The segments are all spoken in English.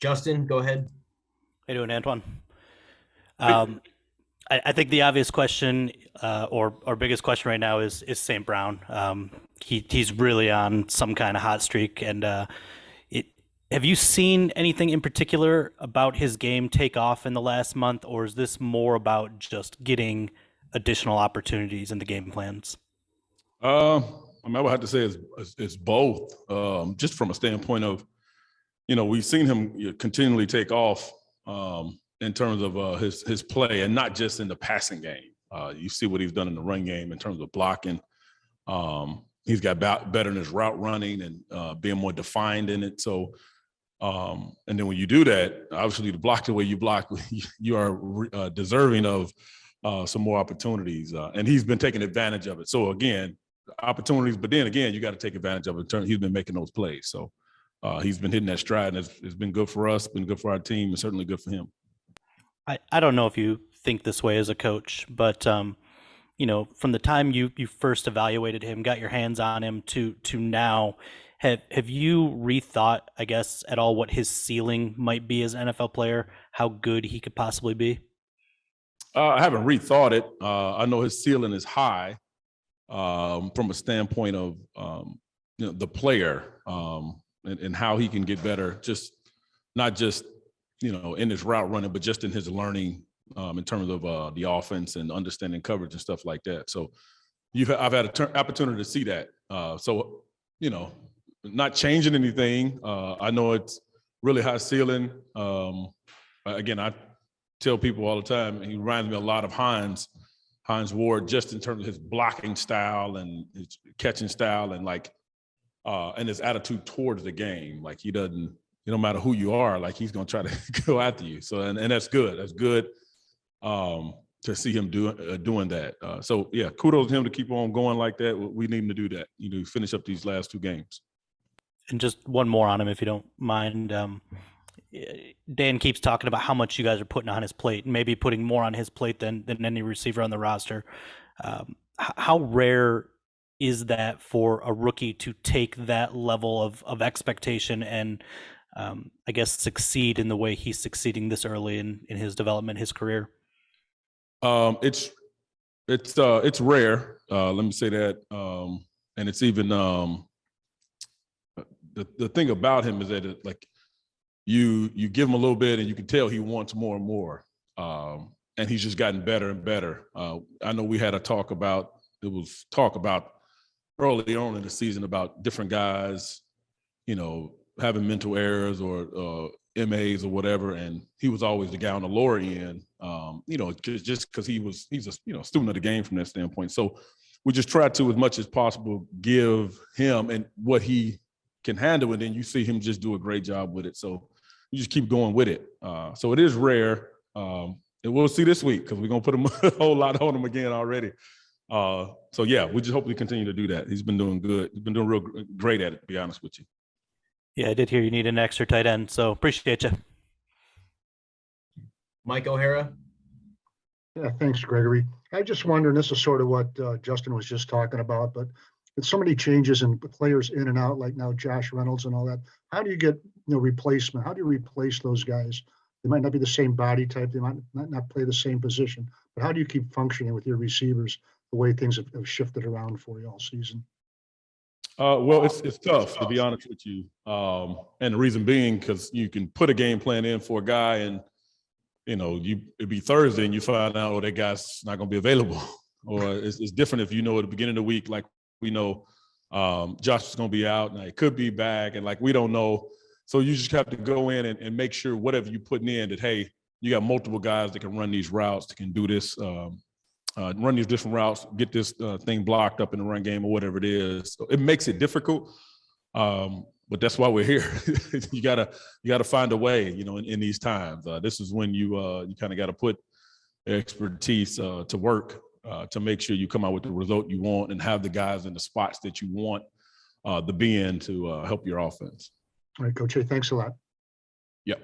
Justin, go ahead. How you doing, Antwaan? Um, I think the obvious question, or our biggest question right now is St. Brown. He's really on some kind of hot streak, and it. Have you seen anything in particular about his game take off in the last month, or is this more about just getting additional opportunities in the game plans? Uh, I would have to say it's both. Just from a standpoint of, we've seen him continually take off in terms of his play, and not just in the passing game. You see what he's done in the run game in terms of blocking. He's got better in his route running and being more defined in it. So, and then when you do that, obviously to block the way you block, you are deserving of some more opportunities. And he's been taking advantage of it. So again, opportunities, but then again, you got to take advantage of it. He's been making those plays. So he's been hitting that stride, and it's been good for us, been good for our team, and certainly good for him. I don't know if you think this way as a coach, but from the time you first evaluated him, got your hands on him to now, have you rethought, I guess, at all what his ceiling might be as an NFL player, how good he could possibly be? I haven't rethought it. I know his ceiling is high from a standpoint of the player and how he can get better, not just in his route running, but just in his learning in terms of the offense and understanding coverage and stuff like that. So I've had an opportunity to see that. So, not changing anything. I know it's really high ceiling. Again, I tell people all the time, he reminds me a lot of Hines Ward, just in terms of his blocking style and his catching style and his attitude towards the game. Like he doesn't, no matter who you are, like he's going to try to go after you. So, and that's good. That's good to see him doing that. So yeah, kudos to him to keep on going like that. We need him to do that, finish up these last two games. And just one more on him, if you don't mind. Dan keeps talking about how much you guys are putting on his plate, maybe putting more on his plate than any receiver on the roster. How rare is that for a rookie to take that level of expectation and I guess succeed in the way he's succeeding this early in his development, his career? It's rare. Let me say that. And it's even the thing about him is that you give him a little bit and you can tell he wants more and more. And he's just gotten better and better. I know we had a talk about early on in the season about different guys, having mental errors or MAs or whatever. And he was always the guy on the lower end, just because he's a student of the game from that standpoint. So we just try to, as much as possible, give him and what he can handle, and then you see him just do a great job with it. So you just keep going with it. So it is rare. And we'll see this week because we're going to put a whole lot on him again already. So yeah, we just hope we continue to do that. He's been doing good. He's been doing real great at it, to be honest with you. Yeah, I did hear you need an extra tight end, so appreciate you. Mike O'Hara. Yeah, thanks, Gregory. I just wonder, and this is sort of what Justin was just talking about, but with so many changes and players in and out, like now Josh Reynolds and all that, how do you get replacement? How do you replace those guys? They might not be the same body type. They might not play the same position. But how do you keep functioning with your receivers the way things have shifted around for you all season? Well, it's tough, to be honest with you. And the reason being, because you can put a game plan in for a guy and, it'd be Thursday and you find out, that guy's not going to be available. Or it's different if at the beginning of the week, like we know Josh is going to be out and it could be back, and we don't know. So you just have to go in and make sure whatever you're putting in that, hey, you got multiple guys that can run these routes, that can do this, run these different routes, get this thing blocked up in the run game or whatever it is. So it makes it difficult, but that's why we're here. You gotta find a way, in these times. This is when you kind of got to put expertise to work to make sure you come out with the result you want and have the guys in the spots that you want the be in to help your offense. All right, Coach. Thanks a lot. Yep.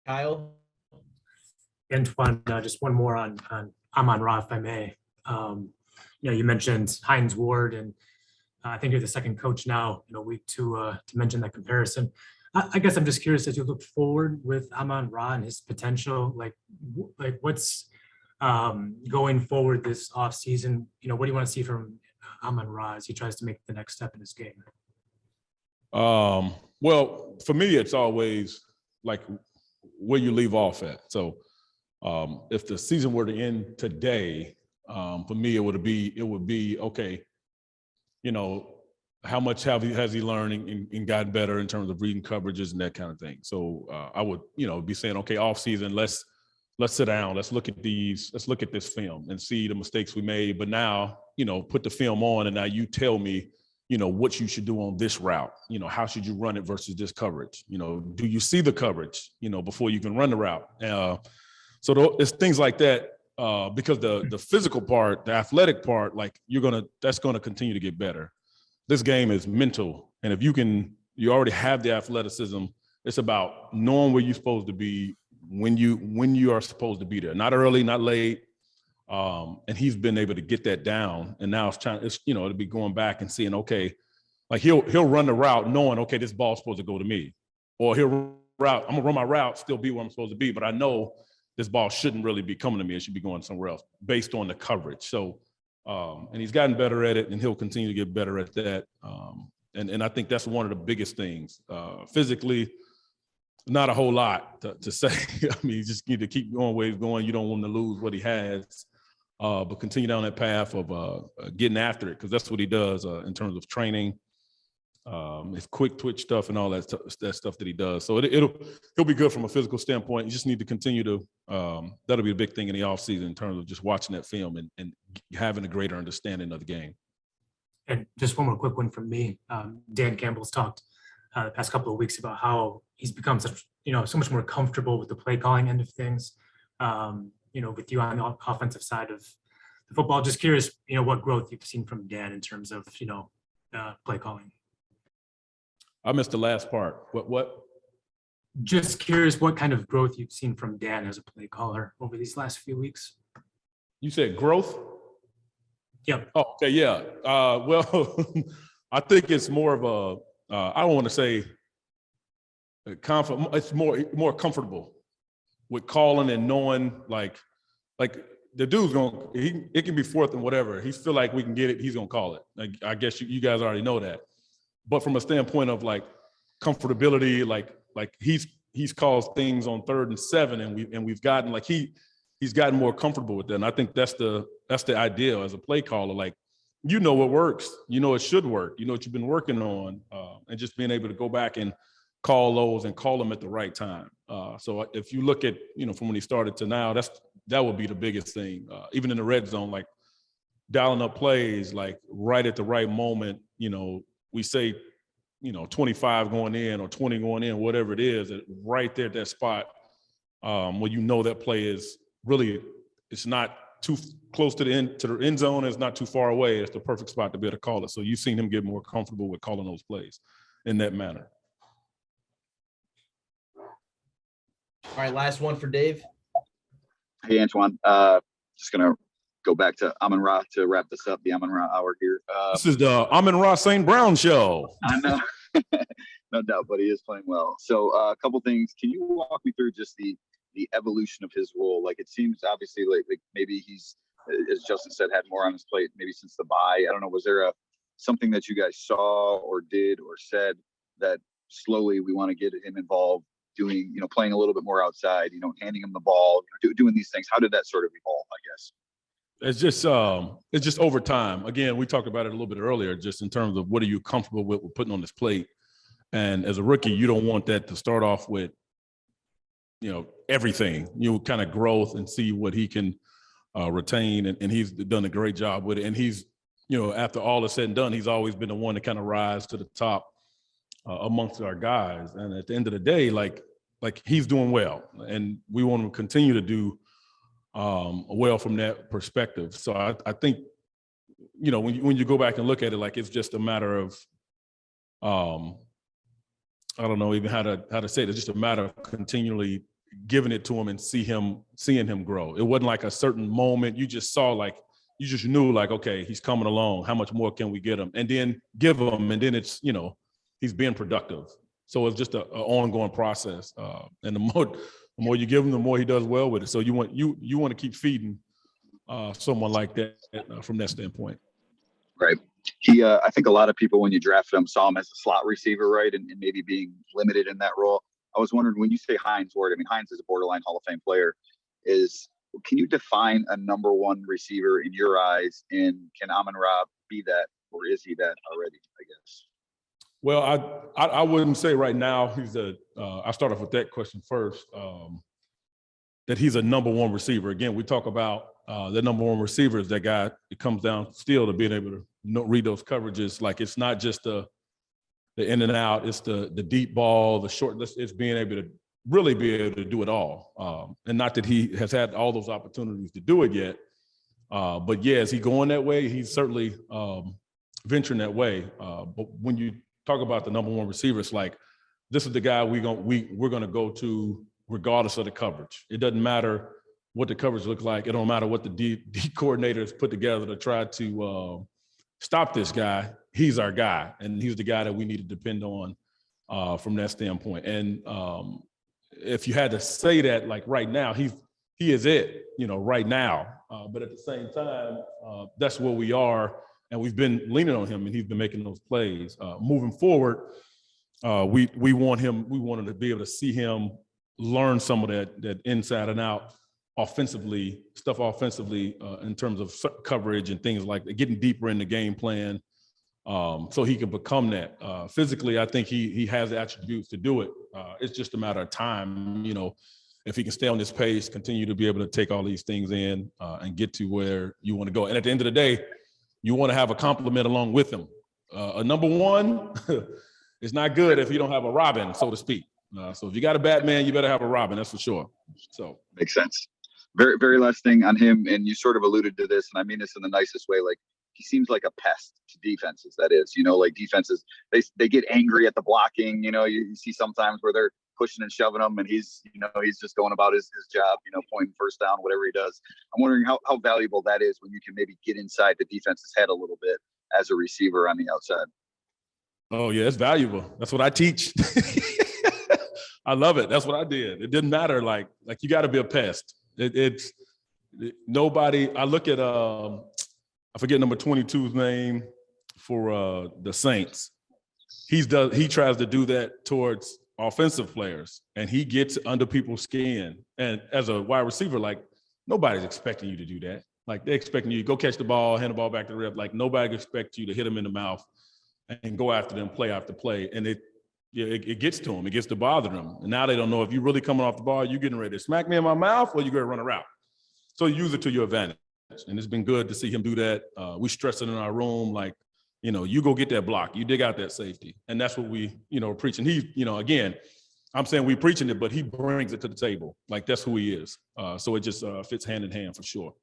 Kyle. Antwaan, just one more on Amon-Ra, if I may. You mentioned Hines Ward, and I think you're the second coach now, week to mention that comparison. I guess I'm just curious as you look forward with Amon-Ra and his potential, like what's going forward this offseason, what do you want to see from Amon-Ra as he tries to make the next step in his game? Well, for me, it's always like where you leave off at. So if the season were to end today, for me, it would be okay, how much has he learned and gotten better in terms of reading coverages and that kind of thing. So I would, be saying, okay, off season, let's sit down, let's look at this film and see the mistakes we made. But now, put the film on and now you tell me, what you should do on this route. How should you run it versus this coverage? Do you see the coverage, before you can run the route? So it's things like that. Because the physical part, the athletic part, like that's gonna continue to get better. This game is mental, and if you already have the athleticism. It's about knowing where you're supposed to be when you are supposed to be there. Not early, not late. And he's been able to get that down, and now it'll be going back and seeing, okay, like he'll run the route knowing, okay, this ball's supposed to go to me, or I'm gonna run my route, still be where I'm supposed to be, but I know this ball shouldn't really be coming to me. It should be going somewhere else based on the coverage. So, and he's gotten better at it, and he'll continue to get better at that. And I think that's one of the biggest things. Physically, not a whole lot to say. I mean, you just need to keep going where he's going. You don't want to lose what he has, but continue down that path of getting after it, because that's what he does in terms of training. His quick twitch stuff and all that stuff that he does. So he'll be good from a physical standpoint. You just need to continue to, that'll be a big thing in the offseason in terms of just watching that film and having a greater understanding of the game. And just one more quick one from me. Dan Campbell's talked the past couple of weeks about how he's become so much more comfortable with the play calling end of things. With you on the offensive side of the football, just curious, what growth you've seen from Dan in terms of, play calling. I missed the last part. What? Just curious what kind of growth you've seen from Dan as a play caller over these last few weeks. You said growth? Yep. Oh, okay, yeah. Well, I think it's more of a, I don't want to say it's more comfortable with calling and knowing, like the dude's it can be fourth and whatever. He feel like we can get it, he's gonna call it. Like, I guess you guys already know that. But from a standpoint of like comfortability, like he's called things on 3rd and 7, and we've gotten like he's gotten more comfortable with that. And I think that's the idea as a play caller. Like, what works, it should work, what you've been working on, and just being able to go back and call those and call them at the right time. So if you look at from when he started to now, that would be the biggest thing. Even in the red zone, like dialing up plays, like right at the right moment. We say, 25 going in or 20 going in, whatever it is, right there at that spot where that play is really, it's not too close to the end zone, it's not too far away. It's the perfect spot to be able to call it. So you've seen him get more comfortable with calling those plays in that manner. All right, last one for Dave. Hey, Antwaan. Just going to go back to Amon-Ra to wrap this up, the Amon-Ra hour here. This is the Amon-Ra St. Brown show. I know. No doubt, but he is playing well. So a couple things. Can you walk me through just the evolution of his role? Like, it seems obviously like maybe he's, as Justin said, had more on his plate maybe since the bye. I don't know. Was there something that you guys saw or did or said that slowly we want to get him involved, doing, playing a little bit more outside, handing him the ball, doing these things? How did that sort of evolve, I guess? It's just over time. Again, we talked about it a little bit earlier, just in terms of what are you comfortable with putting on this plate. And as a rookie, you don't want that to start off with, everything, kind of growth and see what he can retain. And he's done a great job with it. And he's, after all is said and done, he's always been the one to kind of rise to the top amongst our guys. And at the end of the day, like he's doing well, and we want to continue to do well from that perspective. So I think, when you go back and look at it, like it's just a matter of, I don't know even how to say it. It's just a matter of continually giving it to him and seeing him grow. It wasn't like a certain moment. You just saw, like, you just knew, like, okay, he's coming along. How much more can we get him? And then give him, and then it's, he's being productive. So it's just an ongoing process. And the more you give him, the more he does well with it. So you want to keep feeding someone like that from that standpoint. Right. He, I think a lot of people, when you drafted him, saw him as a slot receiver, right? And maybe being limited in that role. I was wondering, when you say Hines Ward, I mean, Hines is a borderline Hall of Fame player. Can you define a number one receiver in your eyes? And can Amon-Ra be that, or is he that already, I guess? Well, I wouldn't say right now he's I start off with that question first, that he's a number one receiver. Again, we talk about the number one receiver is that guy. It comes down still to being able to read those coverages. Like, it's not just the in and out, it's the deep ball, the short, it's being able to really be able to do it all. And not that he has had all those opportunities to do it yet, but yeah, is he going that way? He's certainly venturing that way. But when you talk about the number one receiver, it's like, this is the guy we're gonna go to regardless of the coverage. It doesn't matter what the coverage looks like. It don't matter what the D coordinators put together to try to stop this guy. He's our guy, and he's the guy that we need to depend on from that standpoint. And if you had to say that, like right now, he is it, right now. But at the same time, that's where we are, and we've been leaning on him, and he's been making those plays. Moving forward, we wanted to be able to see him learn some of that inside and out offensively in terms of coverage and things like that, getting deeper in the game plan, so he can become that. Physically, I think he has the attributes to do it. It's just a matter of time, if he can stay on this pace, continue to be able to take all these things in and get to where you want to go. And at the end of the day, you want to have a complement along with him. A number one is not good if you don't have a Robin, so to speak. So if you got a Batman, you better have a Robin, that's for sure. So makes sense. Very, very last thing on him, and you sort of alluded to this, and I mean this in the nicest way. Like, he seems like a pest to defenses. That is, like defenses, they get angry at the blocking. You see sometimes where they're pushing and shoving him, and he's just going about his job, pointing first down, whatever he does. I'm wondering how valuable that is when you can maybe get inside the defense's head a little bit as a receiver on the outside. Oh yeah, it's valuable. That's what I teach. I love it. That's what I did. It didn't matter. Like you got to be a pest. Nobody. I look at I forget number 22's name for the Saints. He tries to do that towards offensive players, and he gets under people's skin. And as a wide receiver, like, nobody's expecting you to do that. Like, they're expecting you to go catch the ball, hand the ball back to the ref. Like, nobody expects you to hit them in the mouth and go after them play after play. And it gets to them. It gets to bother them. And now they don't know if you're really coming off the ball, you're getting ready to smack me in my mouth, or you're going to run a route. So you use it to your advantage. And it's been good to see him do that. We stress it in our room, like, you go get that block, you dig out that safety. And that's what we, are preaching. He, again, I'm saying we preaching it, but he brings it to the table. Like, that's who he is. So it just fits hand in hand for sure.